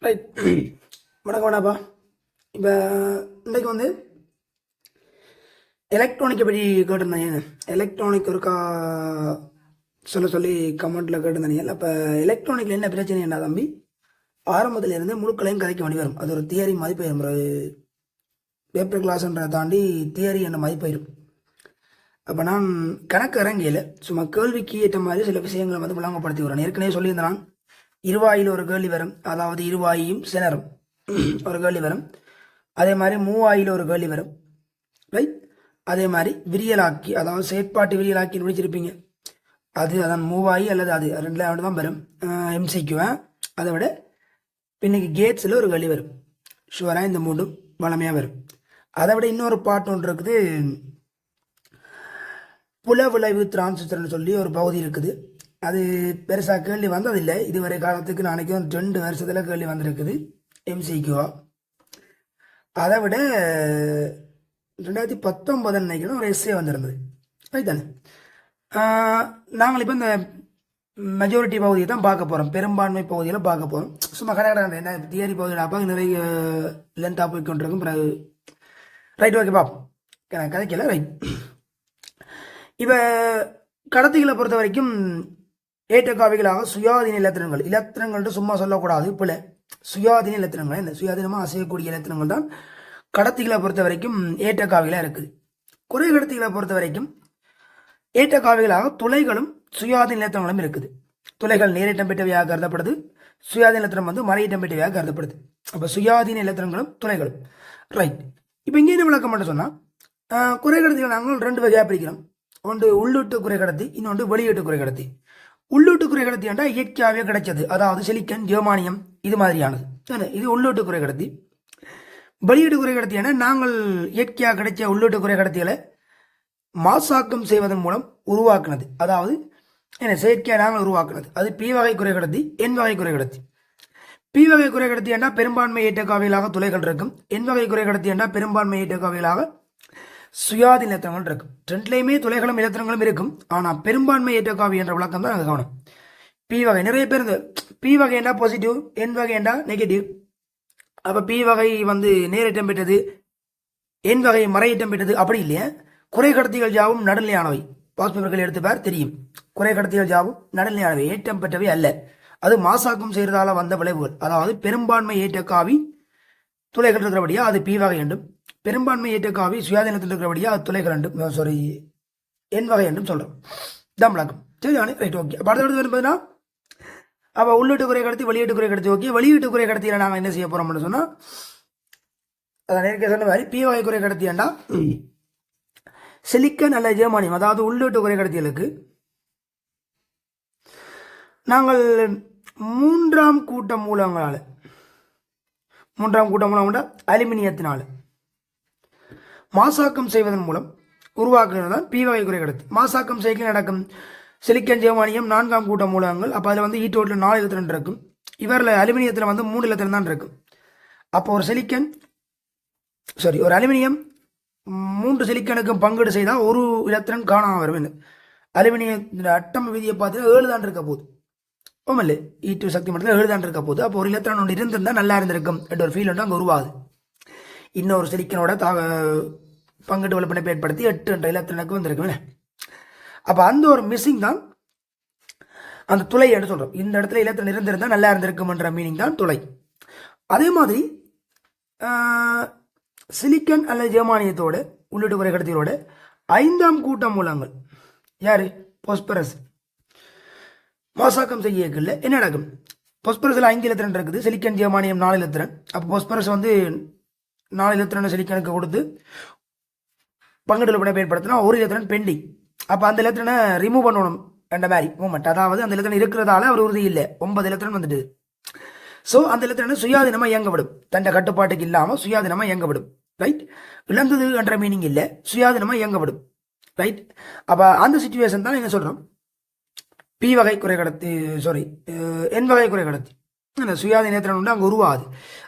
Right. வணக்கம் வேணாப்பா. இப்போ இன்றைக்கு எலக்ட்ரானிக்கை பற்றி கேட்டிருந்தேன். எலக்ட்ரானிக் ஒருக்கா சொல்லி கமெண்ட்டில் கேட்டிருந்தேன். அப்போ எலக்ட்ரானிக்கில் என்ன பிரச்சனை என்ன தம்பி, ஆரம்பத்தில் இருந்து முழுக்களையும் கதைக்க வேண்டி வரும். அது ஒரு தியரி மதிப்பாயிரும். ஒரு பேப்பர் கிளாஸ்ன்றதை தாண்டி தியரி என்ன மதிப்பாயிரும். அப்போ நான் கணக்கு இறங்கியில் சும்மா கேள்விக்கு ஏற்ற மாதிரி சில விஷயங்களை விளங்கப்படுத்தி வரேன். ஏற்கனவே சொல்லியிருந்தேன் நான், இருவாயில் ஒரு கேள்வி வரும், அதாவது இருவாயும் சினரும் ஒரு கேள்வி வரும். அதே மாதிரி மூவாயில் ஒரு கேள்வி வரும், ரைட். அதே மாதிரி விரியலாக்கி, அதாவது செயற்பாட்டு விரியலாக்கி முடிச்சிருப்பீங்க, அதான் மூவாயி அல்லது அது ரெண்டுல தான் வரும் எம்சிக்குவேன். அதை விட இன்னைக்கு கேட்ஸில் ஒரு கேள்வி வரும், ஷுவராக இந்த மூண்டும் வளமையாக வரும். அதை விட இன்னொரு பாட்டு ஒன்று இருக்குது, புல விளைவு டிரான்சிஸ்டர்னு சொல்லி ஒரு பகுதி இருக்குது. அது பெருசாக கேள்வி வந்ததில்லை இதுவரை காலத்துக்கு. நாளைக்கும் 2 வருஷத்தில் கேள்வி வந்திருக்குது எம்சிக்யூவா. அதை விட 2019 நினைக்கணும் ஒரு எஸ்ஏ வந்திருந்தது, ரைட் தானே. நாங்கள் இப்போ இந்த மெஜாரிட்டி பகுதியை தான் பார்க்க போகிறோம், பெரும்பான்மை பகுதியில் பார்க்க போகிறோம். சும்மா கடை என்ன தியரி பகுதியில் பார்க்க நிறைய லென்த்தாக போய்கொண்டிருக்கும். பிறகு ரைட், ஓகே பார்ப்போம். கதைக்கல, ரைட். இப்போ கடத்திகளை பொறுத்த வரைக்கும் ஏற்றக்காவிகளாக சுயாதீன இலத்திரங்கள், இலத்திரங்கள்ட்டு சும்மா சொல்லக்கூடாது, பிள்ளை. சுயாதீன இலத்திரங்கள், இந்த சுயாதீனமாக அசையக்கூடிய இலத்திரங்கள் தான் கடத்திகளை பொறுத்த வரைக்கும் ஏற்றக்காவிகளாக இருக்குது. குறை கடத்திகளை பொறுத்த வரைக்கும் ஏற்றக்காவிகளாக துளைகளும் சுயாதீன இலத்திரங்களும் இருக்குது. துளைகள் நேரேற்றம் பெற்றவையாக கருதப்படுது, சுயாதீன இலத்திரம் மறையீட்டம் பெற்றவையாக கருதப்படுது. அப்போ சுயாதீன இலத்திரங்களும் துளைகளும், ரைட். இப்போ இங்கே என்ன விளக்கம் மட்டும் சொன்னால், குறை கடத்திகள் நாங்கள் 2 வகையாக பிரிக்கிறோம். ஒன்று உள்ளீட்டு குறை கடத்தி, இன்னொன்று வெளியீட்டு குறை கடத்தி. உள்ளீட்டு குறை கடத்தி என்றால் இயற்கையாகவே கிடைச்சது, அதாவது சிலிக்கன், ஜெர்மானியம் இது மாதிரியானது, இது உள்ளீட்டு குறை கடத்தி. வெளியீட்டு குறை கடத்தி என நாங்கள் இயற்கையாக கிடைச்ச உள்ளீட்டு குறை கடத்திகளை மாசாக்கம் செய்வதன் மூலம் உருவாக்குனது, அதாவது செயற்கையாக நாங்கள் உருவாக்குனது. அது பி வகை குறை கடத்தி, என் வகை குறை கடத்தி. பி வகை குறை கடத்தி என்றால் பெரும்பான்மை ஏற்றக்காவிகளாக துளைகள் இருக்கும். என் வகை குறை கடத்தி என்றால் பெரும்பான்மை ஏற்றக்காவிகளாக சுயாதீன இலத்திரங்கள் இருக்கும். ரெண்டுலையுமே துளைகளும் இலத்திரங்களும் இருக்கும். ஆனால் பெரும்பான்மை ஏற்றக்காவி என்ற விளக்கம் தான் நாங்கள் கவனம். பி வகை நிறைய பேர் இந்த பி வகை என்றா பாசிட்டிவ், என் வகை என்றா நெகட்டிவ். அப்போ பி வகை நேரேற்றம் பெற்றது, என் வகை மறையீட்டம் பெற்றது, அப்படி இல்லையா. குறை கடத்திகள் யாவும் நடுநிலையானவை. பாஸ்பர்கள் எடுத்துப்பார் தெரியும், குறை கடத்திகள் யாவும் நடுநிலையானவை, ஏற்றம் பெற்றவை அல்ல. அது மாசாக்கம் செய்கிறதால வந்த விளைவுகள். அதாவது பெரும்பான்மை ஏற்றக்காவி துளைகள் இருக்கிறபடியா அது பி வகை என்றும், பெரும்பான்மை ஏற்றக்காவி சுயாதீனத்தில் இருக்கிறபடியா அது துளைகள் என்றும், என் வகை என்றும் சொல்கிறோம். தான் விளக்கம். சரி, ரைட், ஓகே. அப்போ அடுத்தடுத்து வரும்போதுனா, அப்போ உள்ளீட்டு குறை கடத்தி, வெளியீட்டு குறை கடத்தி, ஓகே. வெளியீட்டு குறை கடத்தியில் நாங்கள் என்ன செய்ய போகிறோம்னு சொன்னால், அதான் நேரடியாக சொன்ன மாதிரி பி வகை குறை கடத்தி ஏண்டா சிலிக்கன் அல்ல ஜெர்மானியம், அதாவது உள்ளீட்டு குறை கடத்திகளுக்கு நாங்கள் 3ஆம் கூட்ட மூலங்களால், 3ஆம் கூட்ட மூலம் கொண்ட அலுமினியத்தினால் மாசாக்கம் செய்வதன் மூலம் உருவாக்குறது தான் பி வகை குறை கடத்தி. மாசாக்கம் செய்ய நடக்கும் சிலிக்கன், ஜெர்மானியம் 4ஆம் கூட்ட மூலங்கள். அப்போ அதில் ஈட்டோட்டில் 4 இலத்திரன் இருக்கும். இவரில் அலுமினியத்தில் 3 இலத்திரன் தான் இருக்கும். அப்போ ஒரு அலுமினியம் 3 சிலிக்கனுக்கும் பங்கீடு செய்தால் ஒரு இலத்திரன் காணாமல் வரும். அலுமினியம் அட்டம் விதியை பார்த்தீங்கன்னா 7 தான் இருக்க போகுது. ஓமல்ல, ஈட்டு சக்தி மட்டத்தில் 7 தான் இருக்க போகுது. அப்போ ஒரு இலத்திரன் ஒன்று இருந்திருந்தால் நல்லா இருந்திருக்கும் என்ற ஒரு ஃபீல் வந்து அங்கே உருவாகுது. இன்னொரு சிலிக்கனோட பங்கீட்டு வலுப்பிணைப்பை ஏற்படுத்தி 8 என்ற இலத்திரனுக்கு வந்திருக்கு. அப்போ அந்த ஒரு மிஸ்ஸிங் தான் அந்த துளை என்று சொல்கிறோம். இந்த இடத்துல இலத்திரன் இருந்திருந்தால் நல்லா இருந்திருக்கும் என்ற மீனிங் தான் துளை. அதே மாதிரி சிலிக்கன் அல்லது ஜெர்மானியத்தோட உள்ளீட்டு குறை கடத்தியோட 5ஆம் கூட்ட மூலங்கள் யாரு, பாஸ்பரஸ், மாசாக்கம் செய்யல என்ன நடக்கும். பாஸ்பரஸில் 5 இலத்திரன் இருக்குது, சிலிக்கன் ஜெர்மானியம் 4 இலத்திரன். அப்போ பாஸ்பரஸ் 4 இலத்திரன் சிலிக்கனுக்கு கொடுத்து பங்கீடு வலுப்பிணைப்பை ஏற்படுத்தினா ஒரு இலத்திரன் பெண்டிங். அப்போ அந்த இலத்திரனை ரிமூவ் பண்ணணும் என்ற மாதிரி மூமெண்ட். அதாவது அந்த இலத்திரன் இருக்கிறதால அவர் உறுதி இல்லை, 9 இலத்திரன் வந்துட்டு. ஸோ அந்த இலத்திரனை சுயாதீனமாக இயங்கப்படும், தண்ட கட்டுப்பாட்டுக்கு இல்லாமல் சுயாதீனமாக இயங்கப்படும், ரைட். இழந்தது என்ற மீனிங் இல்லை, சுயாதீனமாக இயங்கப்படும், ரைட். அப்போ அந்த சிச்சுவேஷன் தான் என்ன சொல்கிறோம், பி வகை குறை கடத்தி, என் வகை குறை கடத்தி. சுயாதீன இலத்திரன் உண்டு அங்கே உருவாகுது.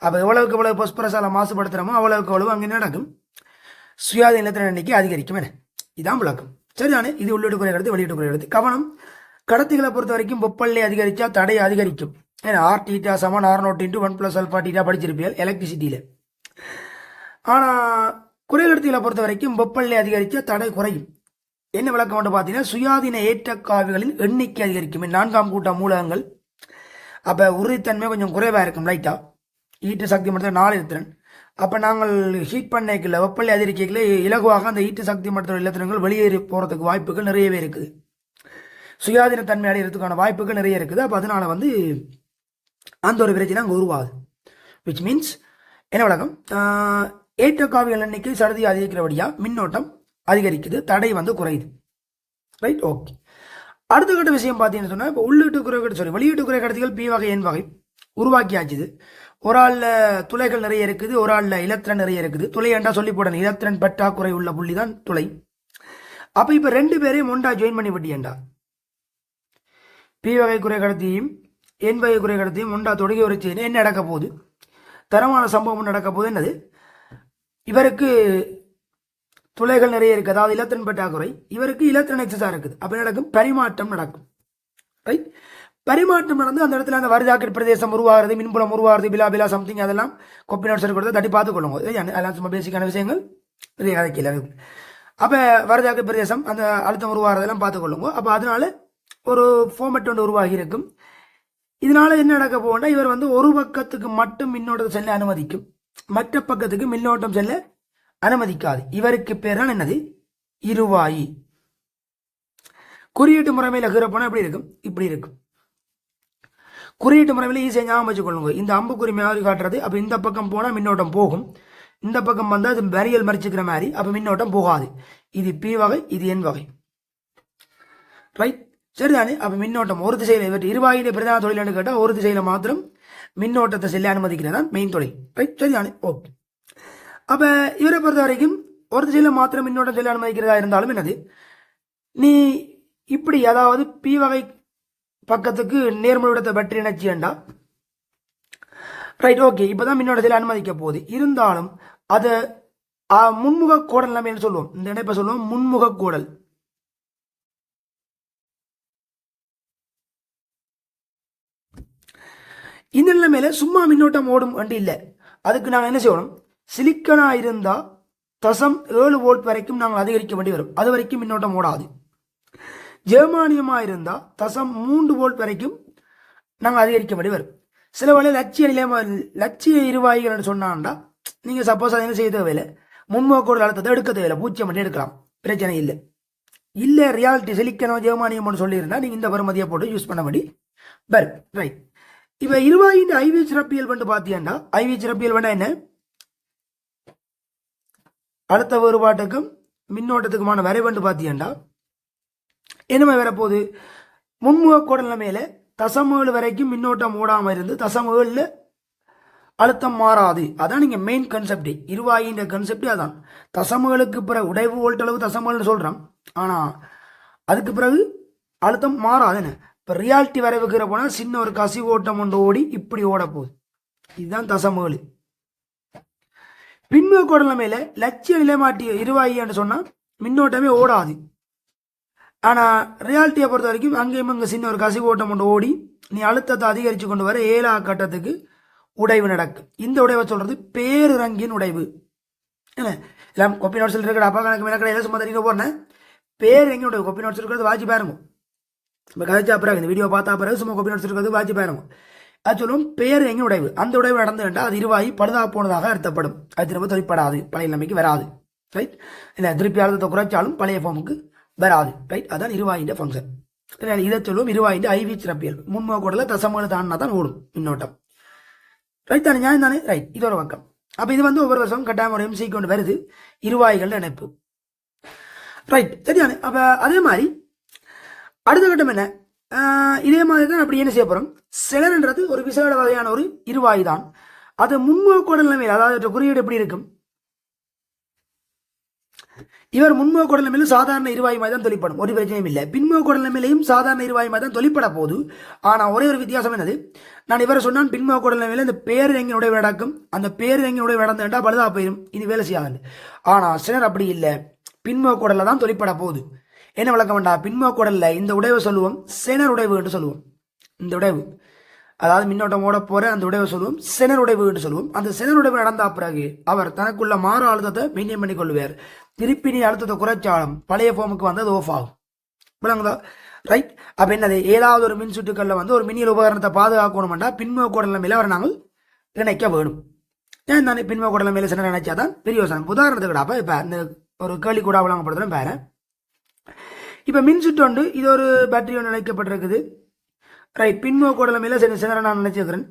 அப்போ எவ்வளவுக்கு எவ்வளவு பாஸ்பரஸால மாசுபடுத்துகிறோமோ அவ்வளவுக்கு எவ்வளவு அங்கே நடக்கும், சுயாதீன இலத்திரன் எண்ணிக்கை அதிகரிக்கும். இதான் விளக்கம். சரிதானே. இது உள்ளீட்டு குறை கடத்தி, வெளியீட்டு குறை கடத்தி. கவனம், கடத்திகளை பொறுத்த வரைக்கும் வெப்பநிலை அதிகரித்தா தடை அதிகரிக்கும். ஏன்னா ஆர் டீட்டா சமன் ஆர் நோட் இன்ட்டு 1+α டீட்டா படிச்சிருப்பீர்கள் எலக்ட்ரிசிட்டியில். ஆனால் குறைகடத்திகளை பொறுத்த வரைக்கும் வெப்பநிலை அதிகரித்த தடை குறையும். என்ன விளக்கம் வந்து பார்த்தீங்கன்னா சுயாதீன ஏற்றக்காவிகளின் எண்ணிக்கை அதிகரிக்கும். 4ஆம் கூட்ட மூலகங்கள் அப்போ உறுதித்தன்மை கொஞ்சம் குறைவாக இருக்கும். லைட்டாக ஈட்டு சக்தி மட்டத்தில் 4 இலத்திரன். அப்போ நாங்கள் ஹீட் பண்ணைக்குள்ள வெப்பநிலை அதிகரிக்கல இலகுவாக அந்த ஈட்டு சக்தி மட்டத்தில் இலத்திரங்கள் வெளியேறி போகிறதுக்கு வாய்ப்புகள் நிறையவே இருக்குது. சுயாதீன தன்மை அடைகிறதுக்கான வாய்ப்புகள் நிறைய இருக்குது. அப்போ அதனால வந்து அந்த ஒரு பிரச்சனை அங்கே உருவாகுது. விச் மீன்ஸ் என்ன விளக்கம், ஏற்றக்காவிகள் எண்ணிக்கை சடுதி அதிகரிக்கிறபடியாக மின்னோட்டம் அதிகரிக்குது, தடை வந்து குறையுது. Right, okay. அடுத்த கட்ட விஷயம் பார்த்தீங்கன்னு சொன்னால் இப்போ உள்ளீட்டு குறைக்கடத்தி வெளியீட்டு குறைக்கடத்திகள் பி வகை என் வகை உருவாக்கியாச்சுது. ஒரு ஆளில் துளைகள் நிறைய இருக்குது, ஒரு ஆளில் இலத்திரன் நிறைய இருக்குது. துளை ஏண்டா சொல்லி போடணும், இலத்திரன் பற்றாக்குறை உள்ள புள்ளி தான் துளை. அப்போ இப்போ 2 பேரையும் ஒன்றா ஜாயின் பண்ணி விட்டியண்டா பி வகை குறைக்கடத்தியும் என் வகை குறைக்கடத்தியும் ஒன்றா தொடங்கி ஒரு செய்ய என்ன நடக்க போகுது, தரமான சம்பவம் நடக்க போகுது. என்னது, இவருக்கு துளைகள் நிறைய இருக்குது, அதாவது இலத்திரன் பற்றாக்குறை, இவருக்கு இலத்திரன் எக்ஸஸாக இருக்குது. அப்போ நடக்கும் பரிமாற்றம் நடக்கும். ரைட், பரிமாற்றம் நடந்து அந்த இடத்துல அந்த வரிதாக்கல் பிரதேசம் உருவாகிறது, மின்புலம் உருவாகிறது, பிலா சம்திங், அதெல்லாம் கொப்பி நோட்ஸ் கொடுத்து தட்டி பார்த்துக்கொள்ளுங்க. அதெல்லாம் சும்மா பேசிக்கான விஷயங்கள் நிறைய கதைக்கல. அப்போ வரிதாக்கல் பிரதேசம் அந்த அழுத்தம் உருவாகிறதெல்லாம் பார்த்துக்கொள்ளுங்க. அப்போ அதனால ஒரு ஃபார்மெட் ஒன்று உருவாகி இருக்கும். இதனால என்ன நடக்க போகணும்னா இவர் வந்து ஒரு பக்கத்துக்கு மட்டும் மின்னோட்டத்தை செல்ல அனுமதிக்கும், மற்ற பக்கத்துக்கு மின்னோட்டம் செல்ல அனுமதிக்காது. இவருக்கு பேர் தான் என்னது, இருவாயி. குறியீட்டு முறைமையில் கீறப்போனா எப்படி இருக்கும், இப்படி இருக்கும். குறியீட்டு முறைமையில் ஈஸியாக ஞாபகம் வச்சுக்கொள்ளுங்க. இந்த அம்புக்குறி மாதிரி காட்டுறது, அப்போ இந்த பக்கம் போனால் மின்னோட்டம் போகும், இந்த பக்கம் வந்தால் அது வரியல் மறிச்சுக்கிற மாதிரி, அப்போ மின்னோட்டம் போகாது. இது பி வகை, இது என் வகை. ரைட், சரிதானே. அப்போ மின்னோட்டம் ஒரு திசையில், இவற்றை இருவாயிலே பிரதான தொழில்னு கேட்டால் ஒரு திசையில் மாத்திரம் மின்னோட்டத்தை செல்ல அனுமதிக்கிறது தான் மெயின் தொழில். ரைட், சரிதானே, ஓகே. அப்போ இவரை பொறுத்த வரைக்கும் ஒரு திசையில் மாத்திரம் மின்னோட்டம் செல்ல அனுமதிக்கிறதா இருந்தாலும் என்னது, நீ இப்படி அதாவது பி வகை பக்கத்துக்கு நேர்மறையிடத்தை பற்றி நினைச்சியண்டா ரைட், ஓகே. இப்போதான் மின்னோட்டத்தில் அனுமதிக்க போகுது. இருந்தாலும் அதை முன்முக கோடல் நம்ம என்ன சொல்லுவோம், இந்த இணைப்பை சொல்லுவோம் முன்முக கோடல். இந்த நிலைமையில சும்மா மின்னோட்டம் ஓடும் வண்டி இல்லை. அதுக்கு நாங்கள் என்ன செய்யணும், சிலிக்கனா இருந்தால் 0.7 வோல்ட் வரைக்கும் நாங்கள் அதிகரிக்க வேண்டி வரும். அது வரைக்கும் மின்னோட்டம் ஓடாது. ஜெர்மானியமாக இருந்தால் 0.3 வோல்ட் வரைக்கும் நாங்கள் அதிகரிக்க வேண்டி வரும். சில வேலை லட்சிய இருவாய்கள் சொன்னான்டா நீங்கள் சப்போஸ் அதை என்ன செய்ய தேவையில்லை, முன்மோக்கோடு அழுத்தத்தை எடுக்க தேவையில்லை, 0 மட்டும் எடுக்கலாம், பிரச்சனை இல்லை. இல்லை ரியாலிட்டி சிலிக்கனோ ஜெர்மானியம்னு சொல்லியிருந்தா நீங்கள் இந்த வருமதியை போட்டு யூஸ் பண்ண வேண்டி வரும். ரைட், இப்போ இருவாயின் ஐவி சிறப்பியல் வந்து பார்த்தீங்கன்னா ஐவி சிறப்பியல் வேணா என்ன, அடுத்த வேறுபாட்டுக்கும் மின்னோட்டத்துக்குமான வரைவண்டு பார்த்தீங்கன்னா என்னமே வரப்போகுது, முன்முக கோடல் மேல 0.7 வரைக்கும் மின்னோட்டம் ஓடாமல் இருந்து 0.7 அழுத்தம் மாறாது. அதான் நீங்க மெயின் கன்செப்ட், இருவாயின் கன்செப்ட் அதான். 0.7க்கு பிறகு உடைவு வோல்ட் அளவு 0.7 சொல்றான், ஆனா அதுக்கு பிறகு அழுத்தம் மாறாதுன்னு. இப்போ ரியாலிட்டி வரைவுக்கிற போனால் சின்ன ஒரு கசிவு ஓட்டம் ஒன்று ஓடி இப்படி ஓட போகுது, இதுதான் 0.7. பின்முக கோடல் மேல லட்சிய நிலைமாட்டி இருவாயின்னு சொன்னால் மின்னோட்டமே ஓடாது. ஆனால் ரியாலிட்டியை பொறுத்த வரைக்கும் அங்கேயும் அங்கே சின்ன ஒரு கசிவு ஓட்டம் ஒன்று ஓடி நீ அழுத்தத்தை அதிகரித்து கொண்டு வர 7ஆம் கட்டத்துக்கு உடைவு நடக்கும். இந்த உடைவை சொல்றது பேரிறங்கின் உடைவு. என்ன எல்லாம் கொப்பி நோட்ஸில் இருக்கிற அப்பா கணக்கு மேலே சும்மா தெரியும் போறேன். பேரிறங்கி உடைவு கொப்பி நோட்ஸ் இருக்கிறது வாட்சி பாருங்க. இப்போ கதைச்சா பிறகு இந்த வீடியோ பார்த்தா பிறகு சும்மா கொப்பி நோட்ஸ் இருக்கிறது வாட்சி பாருங்க. அது சொல்லுவோம் பேரிறங்கி உடைவு. அந்த உடைவு நடந்து வேண்டாம், அது இருவாயி பழுதா போனதாக அர்த்தப்படும். அது திரும்ப தொழிற்படாது, பழைய நிலைமைக்கு வராது. ரைட், இல்லை திருப்பி அழுத்தத்தை குறைச்சாலும் பழைய ஃபார்முக்கு வராது. ரைட், அதான் இருவாயின் ஃபங்க்ஷன். இதை சொல்லுவோம் இருவாயின் ஐவி சிறப்பியல். முன்முக கோடல 0.7 தாண்டினா தான் ஓடும் மின்னோட்டம். ரைட் தானே, நியாயம் தானே. ரைட், இது ஒரு பக்கம். அப்போ இது வந்து ஒவ்வொரு வருஷம் கட்டாயம் ஒரு எம்சி கொண்டு வருது இருவாய்கள் இணைப்பு. ரைட், சரிதானே. அப்போ அதே மாதிரி அடுத்த கட்டம் என்ன, இதே மாதிரி தான் அப்படி என்ன செய்ய போகிறோம், செலன்ன்றது ஒரு விசேட வகையான ஒரு இருவாய் தான். அது முன்முக கோடல் நிலைமையில், அதாவது குறியீடு எப்படி இருக்கும், இவர் முன்முக கோடல் நிலைமையிலும் சாதாரண இருவாய் மாதிரி தான் தொழிற்படும், ஒரு பிரச்சனையும் இல்லை. பின்முக கோடல் நிலைமையிலையும் சாதாரண இருவாய் மாதிரி தான் தொழிற்பட போகுது. ஆனால் ஒரே ஒரு வித்தியாசம் என்னது, நான் இவரை சொன்னான் பின்முக கோடல் நிலைமையில் இந்த பேரிறங்கினுடைய நடக்கும், அந்த பேரிறங்கினுடைய நடந்துட்டா பழுதா போயிடும், இது வேலை செய்யாது. ஆனால் சிலர் அப்படி இல்லை, பின்முக கோடலில் தான் தொழிற்பட போகுது. என்ன விளக்கம் வேண்டாம், பின்முக கோடலில் இந்த உடைவை சொல்லுவோம் செனர் உடைவு என்று சொல்லுவோம். இந்த உடைவு அதாவது மின்னோட்டம் ஓட போற அந்த உடைவை சொல்லுவோம் செனர் உடைவு என்று சொல்லுவோம். அந்த செனர் உடைவு நடந்த பிறகு அவர் தனக்குள்ள மாறு அழுத்தத்தை மெயின்டைன் பண்ணி கொள்வார். திருப்பி நீ அழுத்தத்தை குறைச்சாலும் பழைய ஃபார்முக்கு வந்து அது ஆஃப் ஆகும். விளங்குதா? ரைட். அப்ப என்னது, ஏதாவது ஒரு மின் சுற்றுக்கள்ல வந்து ஒரு மின்னியல் உபகரணத்தை பாதுகாக்கணும்னா பின்முக நிலைமையில அவரை நாங்கள் இணைக்க வேணும். ஏன் தானே பின்முக நிலைமையில சின்ன நினைச்சாதான் பெரிய யோசனை. உதாரணத்துக்கு அப்ப இப்ப இந்த ஒரு கேள்வி கூட வழங்கப்படுறதுன்னு பாரு. இப்ப மின் சுற்று ஒன்று, இது ஒரு பேட்டரி ஒன்று இணைக்கப்பட்டிருக்குது. ரைட். பின்முக நிலைமையில சின்ன நான் நினைச்சிருக்கிறேன்.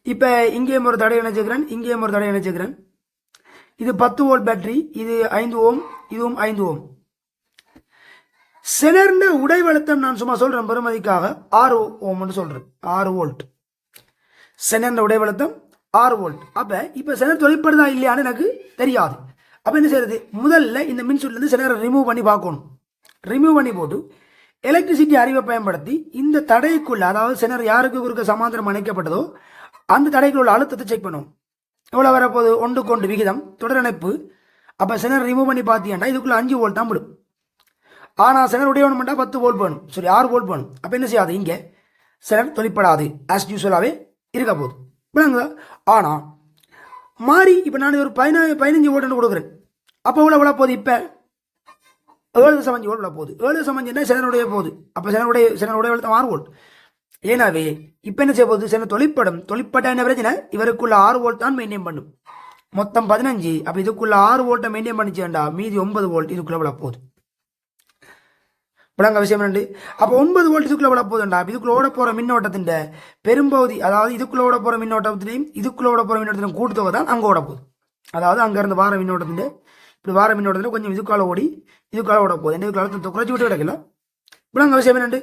இப்ப இங்கேயும் ஒரு தடை இணைச்சிருக்கிறேன், இங்கேயும் ஒரு தடை இணைச்சிருக்கிறேன். இது 10 வோல்ட் பேட்டரி, இது 5 ஓம், இதுவும் 5 ஓம். செனர்ந்த உடைவழுத்தம் நான் சும்மா சொல்றேன் பெருமதிக்காக 6 ஓம்னு சொல்றேன். 6 வோல்ட் செனர்ந்த உடைவழுத்தம் 6 வோல்ட். அப்ப இப்ப செனர் தொழிற்படுதா இல்லையான்னு எனக்கு தெரியாது. அப்ப என்ன செய்யறது, முதல்ல இந்த மின்சுற்றுல இருந்து செனரை ரிமூவ் பண்ணி பார்க்கணும். ரிமூவ் பண்ணி போட்டு எலக்ட்ரிசிட்டி அறிவை பயன்படுத்தி இந்த தடைக்குள்ள, அதாவது செனர் யாருக்கு குறுக்க சமாந்திரம் இணைக்கப்பட்டதோ அந்த தடைக்குள்ள உள்ள அழுத்தத்தை செக் பண்ணும். எவ்வளவு வரப்போகுது, 1:1 விகிதம் தொடர் இணைப்பு. அப்ப செனர் ரிமூவ் பண்ணி பார்த்தீங்கன்னா இதுக்குள்ள 5 வோல்ட் தான் விடும். ஆனா செனர் உடையவனும்டா 10 வோல்ட் வேணும், சரி 6 வோல்ட் வேணும். அப்ப என்ன செய்யாது, இங்க செனர் தொழிற்படாது, ஆஸ் யூஸ்வலாவே இருக்க போகுது. விளங்குதா? ஆனா மாறி இப்ப நான் ஒரு 15 வோல்ட் கொடுக்குறேன். அப்ப எவ்வளவு போகுது, இப்ப 7.5 வோல்ட் போகுது. 7.5 செனருடைய போகுது. அப்ப செனருடைய 6 வோல்ட். எனவே இப்ப என்ன செய்ய போகுது, செனர் தொழிற்பட்ட என்ன பிரச்சனை, இவருக்குள்ள 6 வோல்ட் தான் மெயின்டைன் பண்ணும். மொத்தம் 15. அப்ப இதுக்குள்ள 6 வோல்ட்டை மெயின்டைன் பண்ணிச்சேன்டா, மீதி 9 வோல்ட் இதுக்குள்ள விட போகுது. விளங்க விஷயம் ரெண்டு. அப்ப 9 வோல்ட் இதுக்குள்ள விட போகுதுண்டா. இதுக்குள்ள ஓட போற மின்னோட்டத்தின் பெரும்பகுதி, அதாவது இதுக்குள்ள ஓட போற மின்னோட்டத்திலையும் இதுக்குள்ள ஓட போற மின்னோட்டத்திலும் கூட்டுத்தொகை தான் அங்க ஓட போகுது. அதாவது அங்க இருந்து வார மின்னோட்டத்தின் இப்படி வார மின்னோட்டத்தில் கொஞ்சம் இதுக்கால ஓடி இதுக்கால ஓட போகுது. இதுக்குள்ள அழுத்தத்தை குறைச்சி விட்டு கிடக்கல. விளங்க விஷயம் ரெண்டு.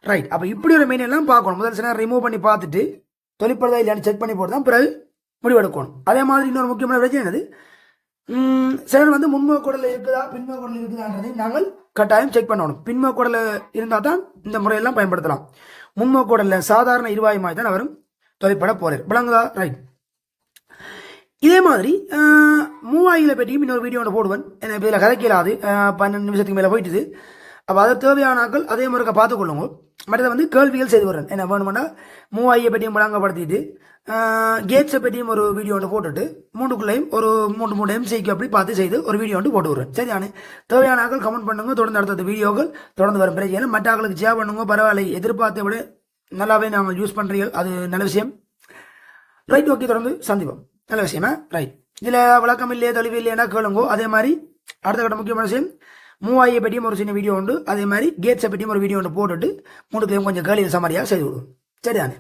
ரைட். அப்ப இப்படி ஒரு மெயின் எல்லாம் பார்க்கணும். முதல் சில ரிமூவ் பண்ணி பார்த்துட்டு தொழிற்படுதா இல்லையான்னு செக் பண்ணி போட்டு தான் பிறகு முடிவெடுக்கணும். அதே மாதிரி இன்னொரு முக்கியமான பிரச்சனை என்னது, சிலர் வந்து முன்முக குடல இருக்குதா பின்முக குடல் இருக்குதான்றதை நாங்கள் கட்டாயம் செக் பண்ணணும். பின்முக குடல இருந்தால் தான் இந்த முறையெல்லாம் பயன்படுத்தலாம். முன்முக குடல்ல சாதாரண இருவாயு மாதிரி தான் அவரும் தொழிற்பட போறார். விளங்குதா? ரைட். இதே மாதிரி மூவாயில பற்றியும் இன்னொரு வீடியோ ஒன்று போடுவேன். ஏன்னா இதில் கதைக்கலாது, 12 நிமிஷத்துக்கு மேலே போயிட்டுது. அப்போ அதை தேவையான ஆக்கள் அதே முறைக்க பார்த்துக்கொள்ளுங்க. மற்றதை வந்து கேள்விகள் செய்து வரேன். என்ன வேணுமெண்டா மூவாயியை பற்றியும் வழங்கப்படுத்திட்டு கேட்ஸை பற்றியும் ஒரு வீடியோ ஒன்று போட்டுட்டு 3க்குள்ளையும் ஒரு 3 MCக்கு அப்படி பார்த்து செய்து ஒரு வீடியோ ஒன்று போட்டு விடுறேன். சரியானே? தேவையான ஆக்கள் கமெண்ட் பண்ணுங்க. தொடர்ந்து அடுத்த வீடியோக்கள் தொடர்ந்து வரும். பிரச்சனை மற்ற ஆக்களுக்கு ஷேர் பண்ணுங்க. பரவாயில்லை, எதிர்பார்த்த விட நல்லாவே நாங்கள் யூஸ் பண்ணுறீங்க, அது நல்ல விஷயம். ரைட். ஓகே, தொடர்ந்து சந்திப்போம். நல்ல விஷயமா? ரைட். இதில் விளக்கம் இல்லையே தெளிவு இல்லையா கேளுங்கோ. அதே மாதிரி அடுத்த கட்ட முக்கியமான விஷயம், மூவாயியை பற்றியும் ஒரு சின்ன வீடியோ உண்டு. அதே மாதிரி கேட்ஸை பற்றியும் ஒரு வீடியோ ஒன்று போட்டுட்டு 3க்குலையும் கொஞ்சம் கேள்வி சமாரியாக செய்து விடுவோம். சரிதானே?